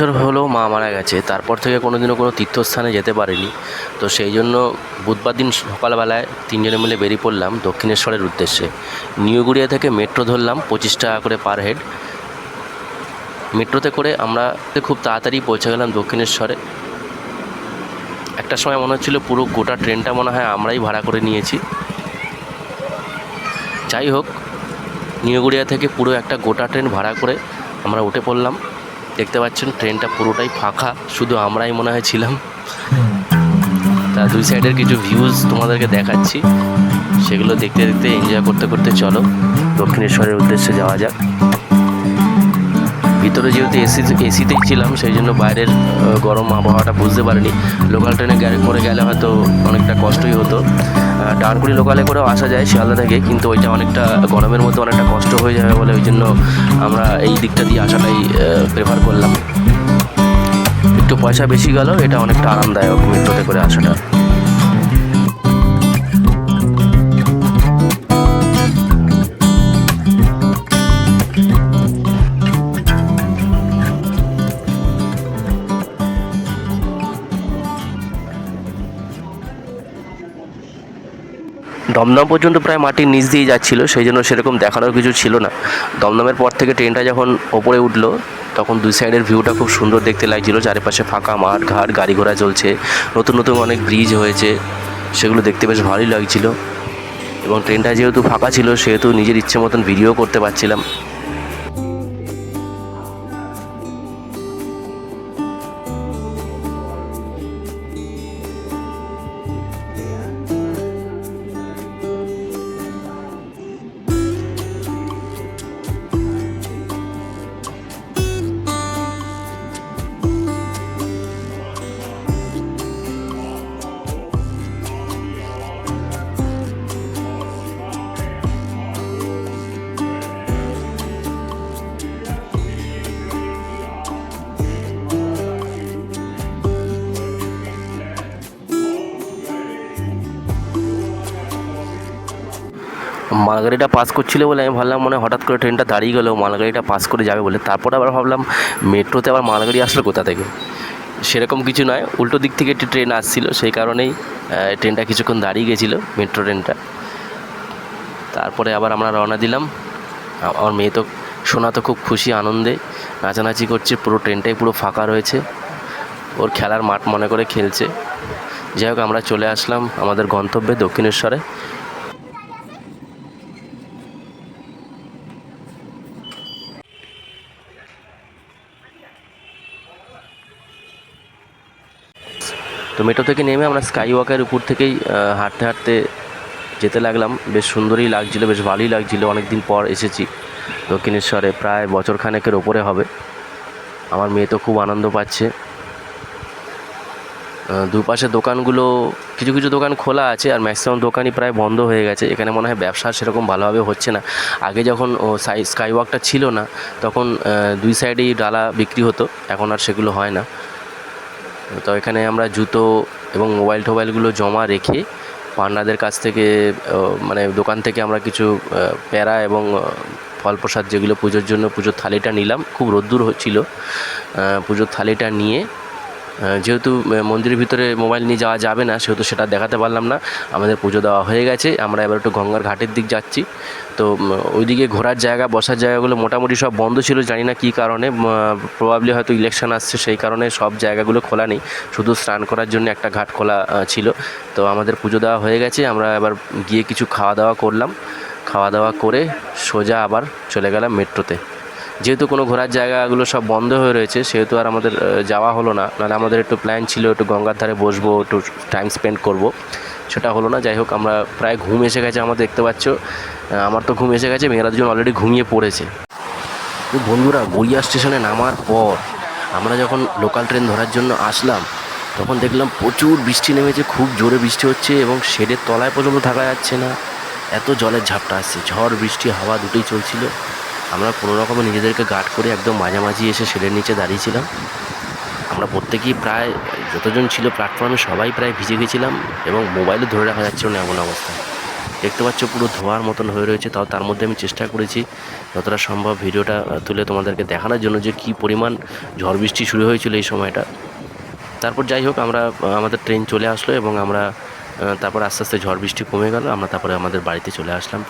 বছর হলো মা মারা গেছে, তারপর থেকে কোনোদিনও কোনো তীর্থস্থানে যেতে পারিনি। তো সেই জন্য বুধবার দিন সকালবেলায় তিনজনে মিলে বেরিয়ে পড়লাম দক্ষিণেশ্বরের উদ্দেশ্যে। নিউ গড়িয়া থেকে মেট্রো ধরলাম 25 টাকা করে পার হেড। মেট্রোতে করে আমরা খুব তাড়াতাড়ি পৌঁছে গেলাম দক্ষিণেশ্বরে। একটা সময় মনে হচ্ছিল পুরো গোটা ট্রেনটা মনে হয় আমরাই ভাড়া করে নিয়েছি। যাই হোক, নিউ গড়িয়া থেকে পুরো একটা গোটা ট্রেন ভাড়া করে আমরা উঠে পড়লাম। দেখতে পাচ্ছেন ট্রেনটা পুরোটাই ফাঁকা, শুধু আমরাই মনে হয় ছিলাম। তা দুই সাইডের কিছু ভিউজ তোমাদেরকে দেখাচ্ছি, সেগুলো দেখতে দেখতে এনজয় করতে করতে চলো দক্ষিণেশ্বরের উদ্দেশ্যে যাওয়া যাক। ভিতরে যেহেতু এসিতেই ছিলাম, সেই জন্য বাইরের গরম আবহাওয়াটা বুঝতে পারিনি। লোকাল ট্রেনে করে গেলে হয়তো অনেকটা কষ্টই হতো। ডানকুনি লোকালে করেও আসা যায় শিয়ালদা থেকে, কিন্তু ওইটা অনেকটা গরমের মধ্যে অনেকটা কষ্ট হয়ে যাবে বলে ওই জন্য আমরা এই দিকটা দিয়ে আসাটাই প্রেফার করলাম। একটু পয়সা বেশি গেল, এটা অনেকটা আরামদায়ক মেট্রোতে করে আসাটা। দমদম পর্যন্ত প্রায় মাটির নিচ দিয়ে যাচ্ছিলো, সেই জন্য সেরকম দেখানোর কিছু ছিল না। দমদমের পর থেকে ট্রেনটা যখন ওপরে উঠলো, তখন দুই সাইডের ভিউটা খুব সুন্দর দেখতে লাগছিলো। চারিপাশে ফাঁকা মাঠ ঘাট, গাড়ি ঘোড়া চলছে, নতুন নতুন অনেক ব্রিজ হয়েছে, সেগুলো দেখতে বেশ ভালোই লাগছিলো। এবং ট্রেনটা যেহেতু ফাঁকা ছিল, সেহেতু নিজের ইচ্ছে মতন ভিডিও করতে পারছিলাম। মালগাড়িটা পাস করছিল বলে আমি ভাবলাম মনে হঠাৎ করে ট্রেনটা দাঁড়িয়ে গেলো, মালগাড়িটা পাস করে যাবে বলে। তারপর আবার ভাবলাম মেট্রোতে আবার মালগাড়ি আসলো কোথা থেকে। সেরকম কিছু নয়, উল্টো দিক থেকে একটি ট্রেন আসছিল, সেই কারণেই ট্রেনটা কিছুক্ষণ দাঁড়িয়ে গেছিলো, মেট্রো ট্রেনটা। তারপরে আবার আমরা রওনা দিলাম। আমার মেয়ে তো সোনা তো খুব খুশি আনন্দে নাচানাচি করছে, পুরো ট্রেনটাই পুরো ফাঁকা রয়েছে, ওর খেলার মাঠ মনে করে খেলছে। যাই হোক, আমরা চলে আসলাম আমাদের গন্তব্যে দক্ষিণেশ্বরে। তো মেট্রো থেকে নেমে আমরা স্কাই ওয়াকের উপর থেকেই হাঁটতে হাঁটতে যেতে লাগলাম। বেশ সুন্দরই লাগছিলো, বেশ ভালোই লাগছিলো। অনেক দিন পর এসেছি দক্ষিণেশ্বরে, প্রায় বছর খানেকের ওপরে হবে। আমার মেয়ে তো খুব আনন্দ পাচ্ছে। দুপাশে দোকানগুলো, কিছু কিছু দোকান খোলা আছে, আর ম্যাক্সিমাম দোকানই প্রায় বন্ধ হয়ে গেছে। এখানে মনে হয় ব্যবসা সেরকম ভালোভাবে হচ্ছে না। আগে যখন স্কাই ওয়াকটা ছিল না, তখন দুই সাইডেই ডালা বিক্রি হতো, এখন আর সেগুলো হয় না। তো এখানে আমরা জুতো এবং মোবাইল টোবাইলগুলো জমা রেখে পান্ডাদের কাছ থেকে, মানে দোকান থেকে আমরা কিছু প্যারা এবং ফল প্রসাদ, যেগুলো পুজোর জন্য, পুজোর থালিটা নিলাম। খুব রোদ্দুর হচ্ছিল, পুজোর থালিটা নিয়ে, যেহেতু মন্দিরের ভিতরে মোবাইল নিয়ে যাওয়া যাবে না, সেহেতু সেটা দেখাতে পারলাম না। আমাদের পুজো দেওয়া হয়ে গেছে, আমরা এবার একটু গঙ্গার ঘাটের দিক যাচ্ছি। তো ওইদিকে ঘোরার জায়গা, বসার জায়গাগুলো মোটামুটি সব বন্ধ ছিল, জানি না কী কারণে। প্রবাবলি হয়তো ইলেকশন আসছে, সেই কারণে সব জায়গাগুলো খোলা নেই, শুধু স্নান করার জন্য একটা ঘাট খোলা ছিল। তো আমাদের পুজো দেওয়া হয়ে গেছে, আমরা এবার গিয়ে কিছু খাওয়া দাওয়া করলাম। খাওয়া দাওয়া করে সোজা আবার চলে গেলাম মেট্রোতে। যেহেতু কোনো ঘোরার জায়গাগুলো সব বন্ধ হয়ে রয়েছে, সেহেতু আর আমাদের যাওয়া হলো না। নাহলে আমাদের একটু প্ল্যান ছিল, একটু গঙ্গার ধারে বসবো, একটু টাইম স্পেন্ড করব, সেটা হলো না। যাই হোক, আমরা প্রায় ঘুম এসে গেছে আমাদের, দেখতে পাচ্ছ। আমার তো ঘুম এসে গেছে, মেয়েরা দুজন অলরেডি ঘুমিয়ে পড়েছে। তো বন্ধুরা, গড়িয়া স্টেশনে নামার পর আমরা যখন লোকাল ট্রেন ধরার জন্য আসলাম, তখন দেখলাম প্রচুর বৃষ্টি নেমেছে, খুব জোরে বৃষ্টি হচ্ছে, এবং শেডের তলায় পর্যন্ত থাকা যাচ্ছে না, এত জলের ঝাপটা আসছে। ঝড় বৃষ্টি হাওয়া দুটোই চলছিল। আমরা কোনো রকমে নিজেদেরকে গার্ড করে একদম মাঝামাঝি এসে শেডের নিচে দাঁড়িয়েছিলাম। আমরা প্রত্যেকেই প্রায়, যতজন ছিল প্ল্যাটফর্মে, সবাই প্রায় ভিজে গেছিলাম, এবং মোবাইলও ধরে রাখা যাচ্ছিল না এমন অবস্থা। দেখতে পাচ্ছ পুরো ধোঁয়ার মতন হয়ে রয়েছে। তার মধ্যে আমি চেষ্টা করেছি যতটা সম্ভব ভিডিওটা তুলে তোমাদেরকে দেখানোর জন্য যে কী পরিমাণ ঝড় বৃষ্টি শুরু হয়েছিল এই সময়টা। তারপর যাই হোক আমরা আমাদের ট্রেন চলে আসলো এবং আমরা তারপর আস্তে আস্তে ঝড় বৃষ্টি কমে গেল, আমরা তারপরে আমাদের বাড়িতে চলে আসলাম।